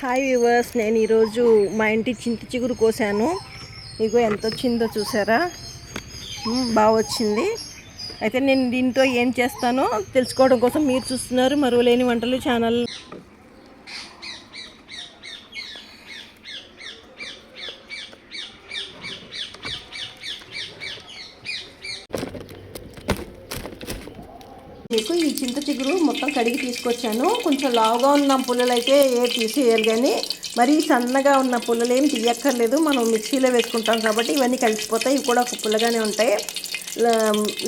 Hi viewers, నేను ఈరోజు మా ఇంటి చింత చిగురు కోసాను. ఇగో ఎంత వచ్చిందో చూసారా, బాగా వచ్చింది. అయితే నేను దీంతో ఏం చేస్తానో తెలుసుకోవడం కోసం మీరు చూస్తున్నారు మరువలేని వంటలు ఛానల్. మీకు ఈ చింత చిగురు మొత్తం కడిగి తీసుకొచ్చాను. కొంచెం లావుగా ఉన్న పుల్లలు అయితే తీసేయాలి, కానీ మరీ సన్నగా ఉన్న పుల్లలు ఏం తీయక్కర్లేదు. మనం మిక్సీలో వేసుకుంటాం కాబట్టి ఇవన్నీ కలిసిపోతాయి. ఇవి కూడా పుల్లగానే ఉంటాయి,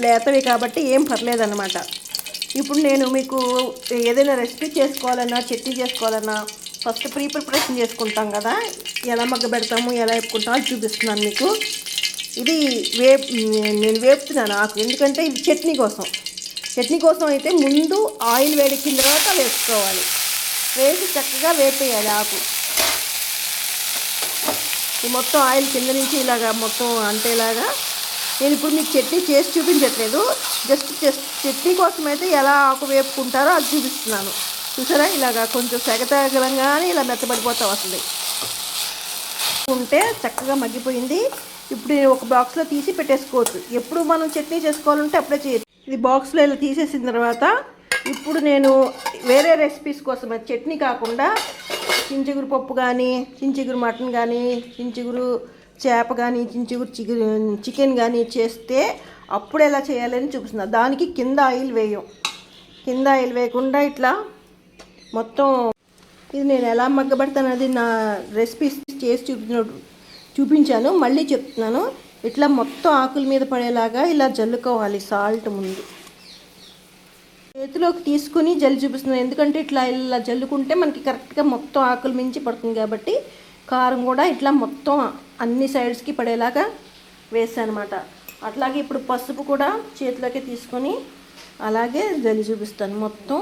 లేతవి కాబట్టి ఏం పర్లేదన్నమాట. ఇప్పుడు నేను మీకు ఏదైనా రెసిపీ చేసుకోవాలన్నా, చట్నీ చేసుకోవాలన్నా ఫస్ట్ ప్రిపరేషన్ చేసుకుంటాం కదా, ఎలా మగ్గ పెడతాము, ఎలా వేపుకుంటామో అది చూపిస్తున్నాను మీకు. ఇది నేను వేపుతున్నాను ఆకు, ఎందుకంటే ఇది చట్నీ కోసం అయితే ముందు ఆయిల్ వేడెక్కిన తర్వాత వేసుకోవాలి. వేసి చక్కగా వేపేయాలి ఆకు. ఈ మొత్తం ఆయిల్ కింద నుంచి ఇలాగా మొత్తం అంటేలాగా. నేను ఇప్పుడు మీకు చట్నీ చేసి చూపించట్లేదు, జస్ట్ చట్నీ కోసం అయితే ఎలా ఆకు వేపుకుంటారో అది చూపిస్తున్నాను. చూసారా, ఇలాగా కొంచెం సెగతగలంగానే ఇలా మెత్తబడిపోతా వస్తుంది. ఉంటే చక్కగా మగ్గిపోయింది. ఇప్పుడు నేను ఒక బాక్స్లో తీసి పెట్టేసుకోవచ్చు. ఎప్పుడు మనం చట్నీ చేసుకోవాలంటే అప్పుడే చేయొచ్చు. ఇది బాక్స్లో ఇలా తీసేసిన తర్వాత ఇప్పుడు నేను వేరే రెసిపీస్ కోసం చట్నీ కాకుండా చించిగురు పప్పు కానీ, చించిగురు మటన్ కానీ, చించిగురు చేప కానీ, చించిగురు చికెన్ కానీ చేస్తే అప్పుడు ఎలా చేయాలని చూపిస్తున్నా. దానికి కింద ఆయిల్ వేయకుండా ఇట్లా మొత్తం ఇది నేను ఎలా మగ్గబెడతాను అది నా రెసిపీస్ చేసి చూపించాను. మళ్ళీ చెప్తున్నాను, ఇట్లా మొత్తం ఆకుల మీద పడేలాగా ఇలా జల్లుకోవాలి. సాల్ట్ ముందు చేతిలోకి తీసుకుని జల్లి చూపిస్తున్నాను, ఎందుకంటే ఇలా జల్లుకుంటే మనకి కరెక్ట్గా మొత్తం ఆకుల మించి పడుతుంది కాబట్టి. కారం కూడా ఇట్లా మొత్తం అన్ని సైడ్స్కి పడేలాగా వేసాను అనమాట. అట్లాగే ఇప్పుడు పసుపు కూడా చేతిలోకి తీసుకొని అలాగే జల్లి చూపిస్తాను. మొత్తం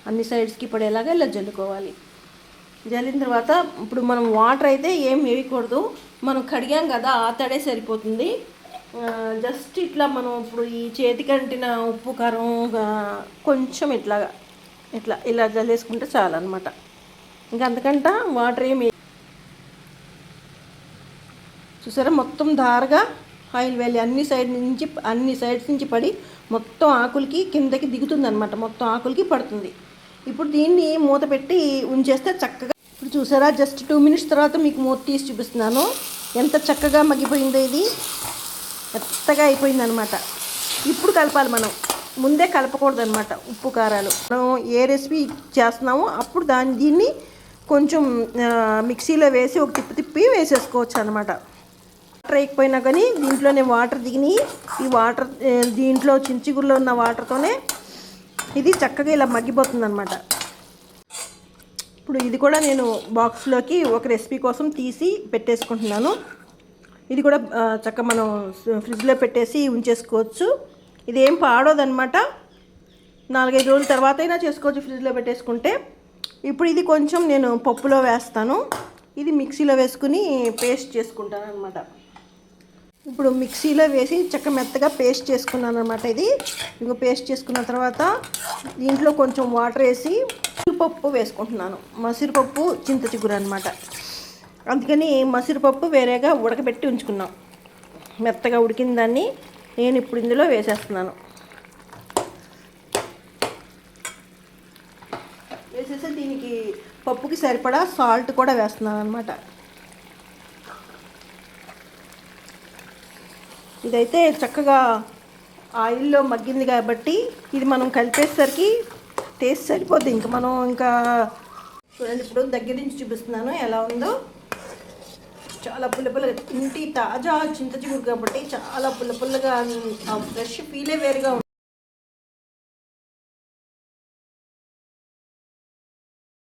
అన్ని సైడ్స్కి పడేలాగా ఇలా జల్లుకోవాలి. జల్లిన తర్వాత ఇప్పుడు మనం వాటర్ అయితే ఏం వేయకూడదు, మనం కడిగాం కదా ఆ తడే సరిపోతుంది. జస్ట్ ఇట్లా మనం ఇప్పుడు ఈ చేతికి అంటిన ఉప్పు కారం కొంచెం ఇలా జల్లేసుకుంటే చాలు అనమాట. ఇంకా అంతకంట వాటర్ ఏమి. చూసారా, మొత్తం ధారగా ఆయిల్ వేయాలి. అన్ని సైడ్స్ నుంచి పడి మొత్తం ఆకులకి కిందకి దిగుతుంది అనమాట, మొత్తం ఆకులకి పడుతుంది. ఇప్పుడు దీన్ని మూత పెట్టి ఉంచేస్తే చక్కగా. ఇప్పుడు చూసారా, జస్ట్ 2 minutes తర్వాత మీకు మూత తీసి చూపిస్తున్నాను. ఎంత చక్కగా మగ్గిపోయిందో, ఇది మెత్తగా అయిపోయిందనమాట. ఇప్పుడు కలపాలి, మనం ముందే కలపకూడదు అనమాట. ఉప్పు కారాలు మనం ఏ రెసిపీ చేస్తున్నామో అప్పుడు దీన్ని కొంచెం మిక్సీలో వేసి ఒక తిప్పి వేసేసుకోవచ్చు అనమాట. వాటర్ వేయకపోయినా కానీ దీంట్లోనే వాటర్ దిగిని, ఈ వాటర్ దీంట్లో చించిగుర్లో ఉన్న వాటర్తోనే ఇది చక్కగా ఇలా మగ్గిపోతుంది అనమాట. ఇప్పుడు ఇది కూడా నేను బాక్స్లోకి ఒక రెసిపీ కోసం తీసి పెట్టేసుకుంటున్నాను. ఇది కూడా చక్కగా మనం ఫ్రిడ్జ్లో పెట్టేసి ఉంచేసుకోవచ్చు. ఇది ఏం పాడోదన్నమాట. 4-5 రోజుల తర్వాత అయినా చేసుకోవచ్చు ఫ్రిడ్జ్లో పెట్టేసుకుంటే. ఇప్పుడు ఇది కొంచెం నేను పప్పులో వేస్తాను. ఇది మిక్సీలో వేసుకుని పేస్ట్ చేసుకుంటాను అనమాట. ఇప్పుడు మిక్సీలో వేసి మెత్తగా పేస్ట్ చేసుకున్నాను అనమాట. ఇది ఇంకో పేస్ట్ చేసుకున్న తర్వాత దీంట్లో కొంచెం వాటర్ వేసి పప్పు వేసుకుంటున్నాను. మసిరిపప్పు చింత చిగురు అనమాట. అందుకని మసిరిపప్పు వేరేగా ఉడకబెట్టి ఉంచుకున్నాం. మెత్తగా ఉడికిన దాన్ని నేను ఇప్పుడు ఇందులో వేసేస్తున్నాను. వేసేసి దీనికి పప్పుకి సరిపడా సాల్ట్ కూడా వేస్తున్నాను అనమాట. ఇదైతే చక్కగా ఆయిల్లో మగ్గింది కాబట్టి ఇది మనం కలిపేసరికి టేస్ట్ సరిపోద్ది. ఇంకా చూడండి, ఇప్పుడు దగ్గర నుంచి చూపిస్తున్నాను ఎలా ఉందో. చాలా పుల్లగా, ఇంటి తాజా చింత చిగురు కాబట్టి చాలా పుల్లగా, ఫ్రెష్ ఫీలే వేరుగా ఉంటుంది.